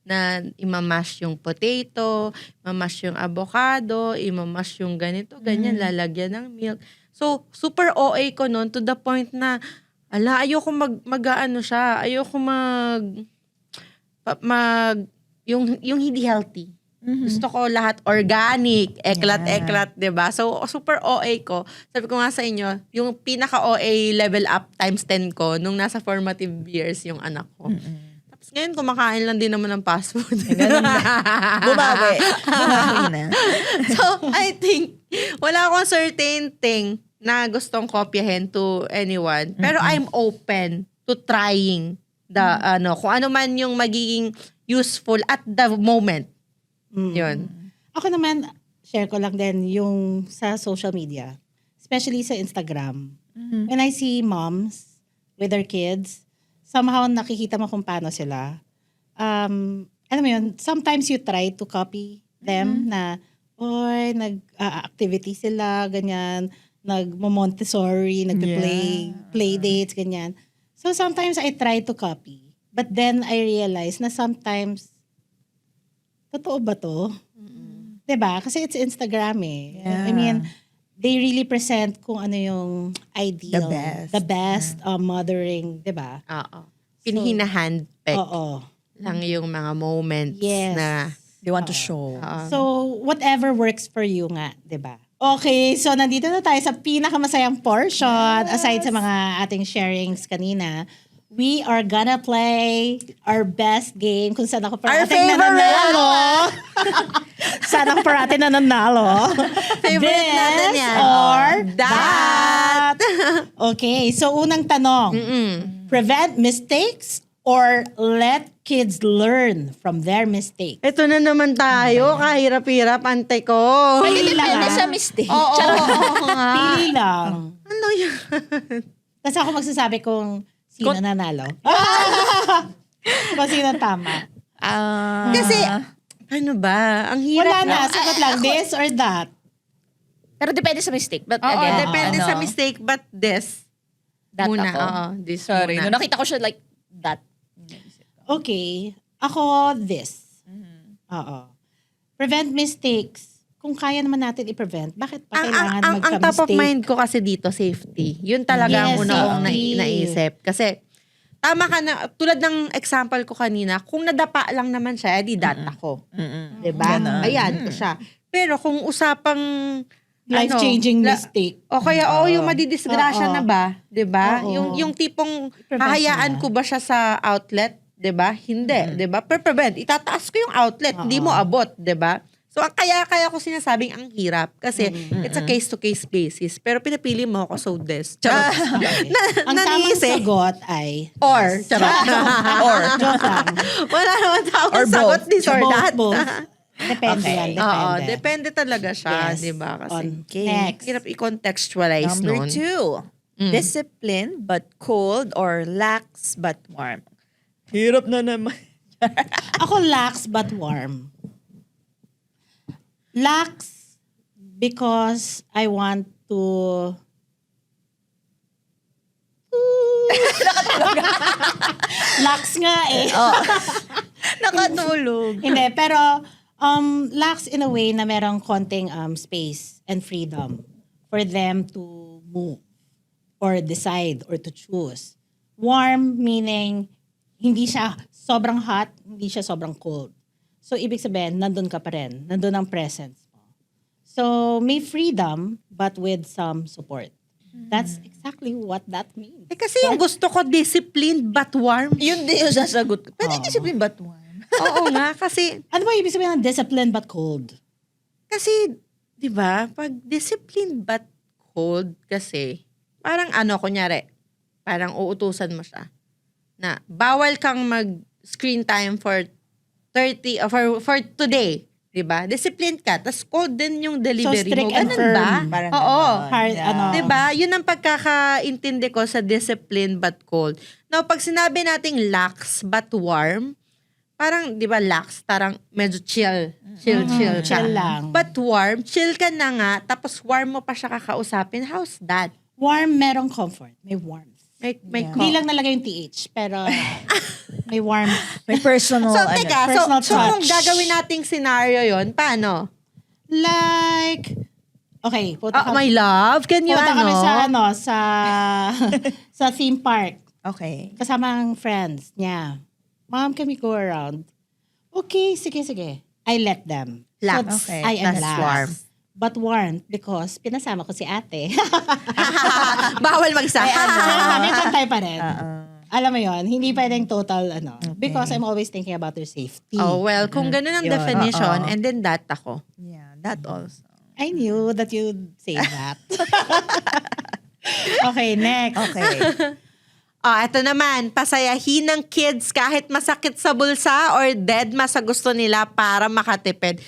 na imamash yung potato, imamash yung avocado, imamash yung ganito, ganyan, lalagyan ng milk. So, super OA ko noon to the point na, ayoko mag-ano siya, ayoko yung hindi healthy. Gusto ko lahat organic, eklat-eklat, 'di ba? So super OA ko. Sabi ko nga sa inyo, yung pinaka OA level up times 10 ko nung nasa formative years yung anak ko. Tapos ngayon kumakain lang din naman ng fast food. Bumawi na. So I think wala akong certain thing na gustong kopyahin to anyone. Pero I'm open to trying kung ano man yung magiging useful at the moment. Yun. Ako naman, share ko lang din yung sa social media. Especially sa Instagram. When I see moms with their kids, somehow nakikita mo kung paano sila. Alam mo yun, sometimes you try to copy them na, nag-activity sila, ganyan, nag-Montessori, nag-play dates, ganyan. So sometimes I try to copy. But then I realize na sometimes, totoo ba to? 'Di ba? Kasi it's Instagram eh. Yeah. I mean, they really present kung ano yung ideal. The best. The best mothering, 'di ba? Oo. Pinahina-handpick Oo. lang yung mga moments Yes. na They want to show. So, whatever works for you nga, 'di ba? Okay, so nandito na tayo sa pinakamasayang portion aside sa mga ating sharings kanina. We are gonna play our best game kung saan ako parating nananalo. Saan ako parating nananalo. Favorite natin This yan. or That. Okay, so unang tanong. Prevent mistakes or let kids learn from their mistakes? Ito na naman tayo. Kahirap-hirap, ante ko. Pili lang Depende ah. sa mistake. Oo nga. Pili lang. Ano yun? Tapos ako magsasabi kung sino nanalo. Kung sino tama. Kasi, ano ba? Ang hirap. Wala na, sagot lang. This or that. Pero depende sa mistake. But Oo, again, depende sa mistake, but this. That muna. ako. Oo, this Sorry. muna. Nung nakita ko siya like that. Okay. Ako, this. Oo. Prevent mistakes. Kung kaya naman natin i-prevent, bakit pa kailangan ang magka-mistake? top of mind ko kasi dito, safety. Yun talaga ang Yes, una kong safety. naisip. Kasi, tama ka na, tulad ng example ko kanina, kung nadapa lang naman siya, di dat ako. Diba? Ganon. Ayan, siya. Pero kung usapang Life-changing mistake. o kaya, yung madidisgrasya Oo. na ba? Diba? Oo. Yung tipong, Prevent hahayaan na. ko ba siya sa outlet? Diba? Hindi. Diba? Prevent. Itataas ko yung outlet. Hindi mo abot. Diba? So, kaya ko sinasabing ang hirap. Kasi, it's a case-to-case basis. Pero pinapili mo ako, so this. Charot. Ang tamang sagot ay Or. Charot. Or. joke lang. Wala naman tamang Or both. sagot, this or that. Both. Depende Okay. yan. Oo, Depende. depende talaga siya, Yes. di ba? Kasi, Okay. Next. hirap i-contextualize Number nun. 2. Discipline but cold or lax but warm. Hirap na naman. Ako lax but warm. Lax because I want to lax nga eh. Nakatulog. Hindi, pero lax in a way na merong konting space and freedom for them to move or decide or to choose. Warm meaning hindi siya sobrang hot, hindi siya sobrang cold. So, ibig sabihin, nandun ka pa rin. Nandun ang presence mo. So, may freedom but with some support. That's exactly what that means. Kasi yung gusto ko, disciplined but warm. Yun din yung sasagot ko. Pwede Oo. discipline but warm. Oo nga, kasi Ano ba ibig sabihin ng disciplined but cold? Kasi, di ba, pag disciplined but cold kasi, parang kunyari, parang uutusan mo siya na bawal kang mag-screen time for 30, for today. Di ba? Disciplined ka. Tapos cold din yung delivery strict mo. and Ganun firm. ba? Parang Oo. ganon. Hard, Yeah. ano. Di ba? Yun ang pagkakaintindi ko sa disciplined but cold. Now, pag sinabi nating lax but warm, parang, di ba, lax, parang medyo chill. Chill ka. Chill lang. But warm, chill ka na nga, tapos warm mo pa siya kakausapin. How's that? Warm, merong comfort. May warmth. May Hindi lang nalagay yung TH, pero may warmth. May personal, So, teka, personal so kung touch. gagawin nating scenario yon, paano? Like, okay, punta My love, can you kami sa sa theme park. Okay. Kasama ang friends niya. Mom, can we go around? Okay, sige. I let them. Lax. Okay, I am that's lax. warm. But warm because pinasama ko si ate. Bawal mag-isa. May bantay pa rin. Uh-uh. Alam mo yon, hindi pwedeng total because I'm always thinking about their safety. Oh, well, kung ganun ang Yun. definition, Oo. and then that ako. Yeah, that also. I knew that you'd say that. Okay, next. Okay. Ito naman, pasayahin ng kids kahit masakit sa bulsa or deadma sa gusto nila para makatipid.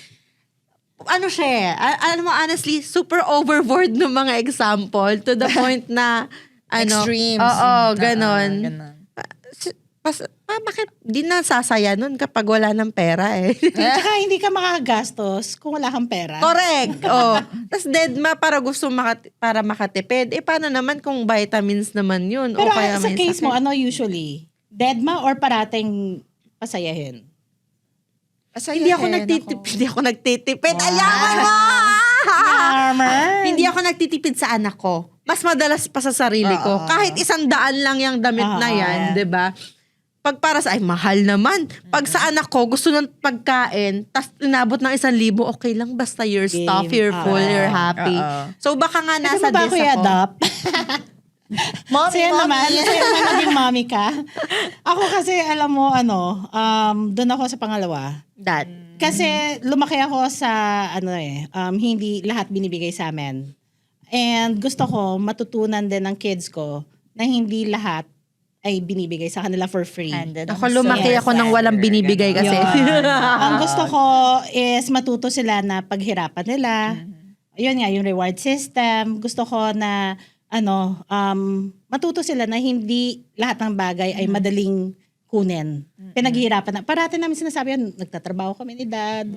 Ano siya eh, alam mo, honestly, super overboard ng mga example to the point na, Extremes. Oo, ganon. Ganon. Bakit di na sasaya nun kapag wala ng pera eh? Tsaka hindi ka makagastos kung wala kang pera. Correct. Tapos deadma para makatipid. Paano naman kung vitamins naman yun? Pero o kaya sa may case mo, sakit? ano usually? Deadma or parating pasayahin? Hindi ako nagtitipid. Ayaman mo! Armor! Hindi ako nagtitipid sa anak ko. Mas madalas pa sa sarili ko. Kahit 100 lang yung damit na yan, 'di ba? Pag para sa, mahal naman. Pag sa anak ko, gusto ng pagkain, tas inabot ng 1,000, okay lang, basta you're Game. stuffed, you're full, you're happy. So baka nga Pwede nasa mo ba ako dis ako. i-adopt? Mommy, Sa'yo naman maging mommy ka. Ako kasi, alam mo, doon ako sa pangalawa. That. Kasi lumaki ako sa, hindi lahat binibigay sa amin. And gusto ko matutunan din ng kids ko na hindi lahat ay binibigay sa kanila for free. Handed Ako lumaki ako ng walang binibigay kasi. Yun. Ang gusto ko is matuto sila na paghirapan nila. Yun nga, yung reward system. Gusto ko na matuto sila na hindi lahat ng bagay ay madaling kunin. Pinaghihirapan na. Parati namin sinasabi yun, nagtatrabaho kami ni dad.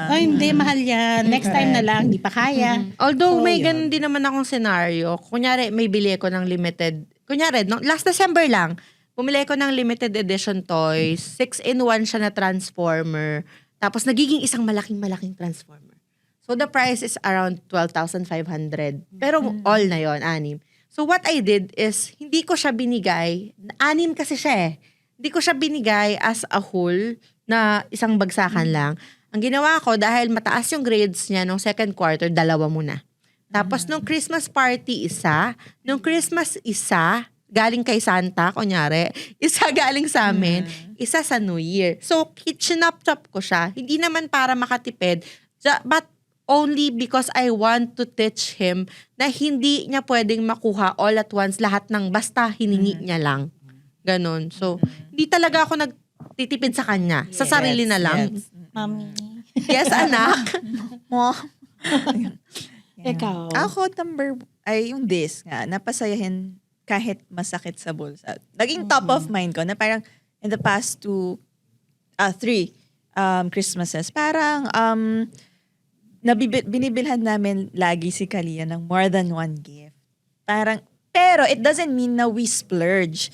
Ay, hindi, mahal yan. Next time na lang, hindi pa kaya. Although So, may yun. ganun din naman akong scenario. Kunyari, may bili ko ng limited. Kunyari, last December lang, bumili ko ng limited edition toys. 6-in-1 siya na transformer. Tapos nagiging isang malaking transformer. So the price is around 12,500. Pero all na yon 6. So what I did is, hindi ko siya binigay. 6 kasi siya eh. Hindi ko siya binigay as a whole na isang bagsakan lang. Ang ginawa ko, dahil mataas yung grades niya nung second quarter, 2 muna. Tapos nung Christmas party, 1. Nung Christmas, 1. Galing kay Santa, kunyari. 1 galing sa amin. 1 sa New Year. So, chinop-chop ko siya. Hindi naman para makatipid. But only because I want to teach him na hindi niya pwedeng makuha all at once lahat ng basta hiningi niya lang. Ganon. So, hindi talaga ako nagtitipid sa kanya. Sa sarili na lang. Yes. Mami. Yes, anak. Mo. Ikaw. Ako, yung this nga, napasayahin kahit masakit sa bulsa. Naging top of mind ko na parang in the past 3 Christmases, parang binibilhan namin lagi si Kalia ng more than one gift. Pero it doesn't mean na we splurge.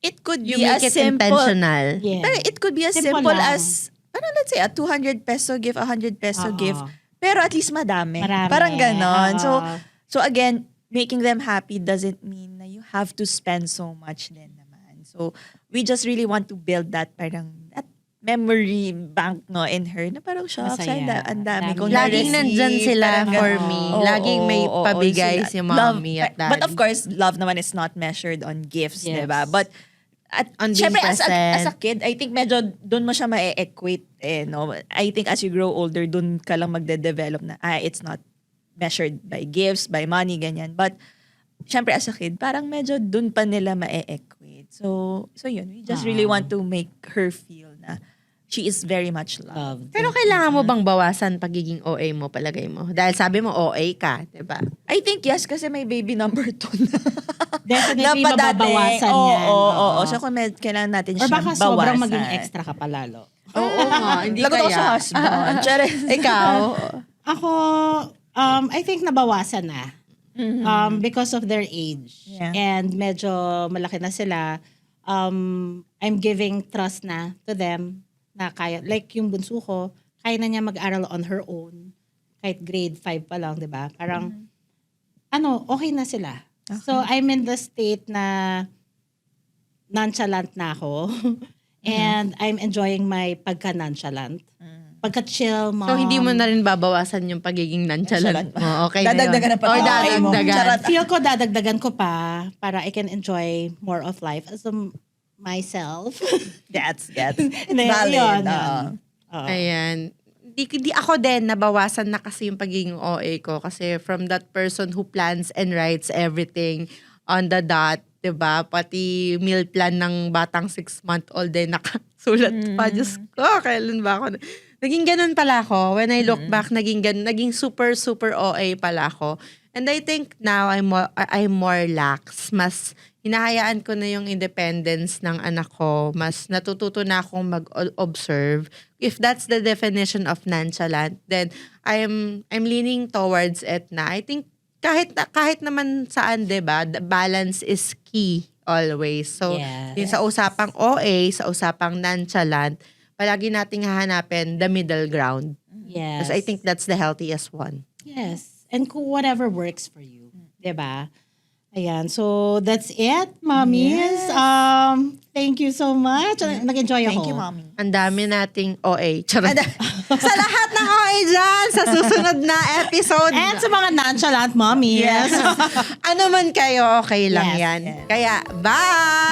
It could You be make as it simple. intentional. Yeah. Pero it could be as Simple simple lang. as, let's say, a 200 peso gift, a 100 peso Oo. gift. Pero at least madami. Marami. Parang ganon. Oo. So again, making them happy doesn't mean na you have to spend so much din naman. So we just really want to build that parang that memory bank no in her na parang shocks. Masaya. Ang dami kong Laging na-receive, nandyan sila parang for ganun. me. Oo, Laging may oo, pabigay sila. si mommy at daddy. But of course, love naman is not measured on gifts, Yes. diba? But at On being syempre, as present. a kid, I think medyo doon mo siya ma-equate no? I think as you grow older, doon ka lang magde-develop na it's not measured by gifts, by money, ganyan. But syempre as a kid, parang medyo doon pa nila ma-equate. So yun, we just really want to make her feel na she is very much loved. Pero kailangan mo bang bawasan pagiging OA mo, palagay mo? Dahil sabi mo OA ka, di ba? I think yes, kasi may baby number 2 na. Definitely Napadating. mababawasan Oo, yan. oo. So kung kailangan natin Or siyang baka bawasan. sobrang maging extra ka pa lalo. Oo nga, hindi Lagot ako kaya. sa husband. Charis. Ikaw? Ako, I think nabawasan na. Because of their age. Yeah. And medyo malaki na sila. I'm giving trust na to them na kaya. Like yung bunso ko, kaya na niya mag-aral on her own. Kahit grade 5 pa lang, di ba? Parang, okay na sila. So, I'm in the state na nonchalant na ako. And I'm enjoying my pagka-nonchalant. Pagka-chill, mom. So, hindi mo na rin babawasan yung pagiging nonchalant mo. Okay Dadagdagan na pa Or tayo. Okay mo. dadagdagan. Charot. Feel ko dadagdagan ko pa para I can enjoy more of life as myself. Gets. Hindi, Valid. yun. Oo. Ayan. Di ako din, nabawasan na kasi yung pagiging OA ko. Kasi from that person who plans and writes everything on the dot, diba? Pati meal plan ng batang 6-month-old din nakasulat pa. Diyos ko, kailan ba ako? Naging ganun pala ako. When I look back, naging super, super OA pala ako. And I think now I'm more lax. Mas hinahayaan ko na yung independence ng anak ko. Mas natututo na akong mag-observe. If that's the definition of nonchalant, then I'm leaning towards it na. I think kahit naman saan, 'di ba? The balance is key always. So, Yes. yung sa usapang OA, sa usapang nonchalant, palagi nating hahanapin the middle ground. Yes. Because I think that's the healthiest one. Yes. And whatever works for you. Diba? Ayan. So, that's it, mommies. Thank you so much. Nag-enjoy ako. Thank you, mommy. Ang dami nating OA. Charot. Sa lahat ng OA dyan, sa susunod na episode. And sa mga nonchalant mommies. Ano man kayo, okay lang Yes, yan. yes. Kaya, bye!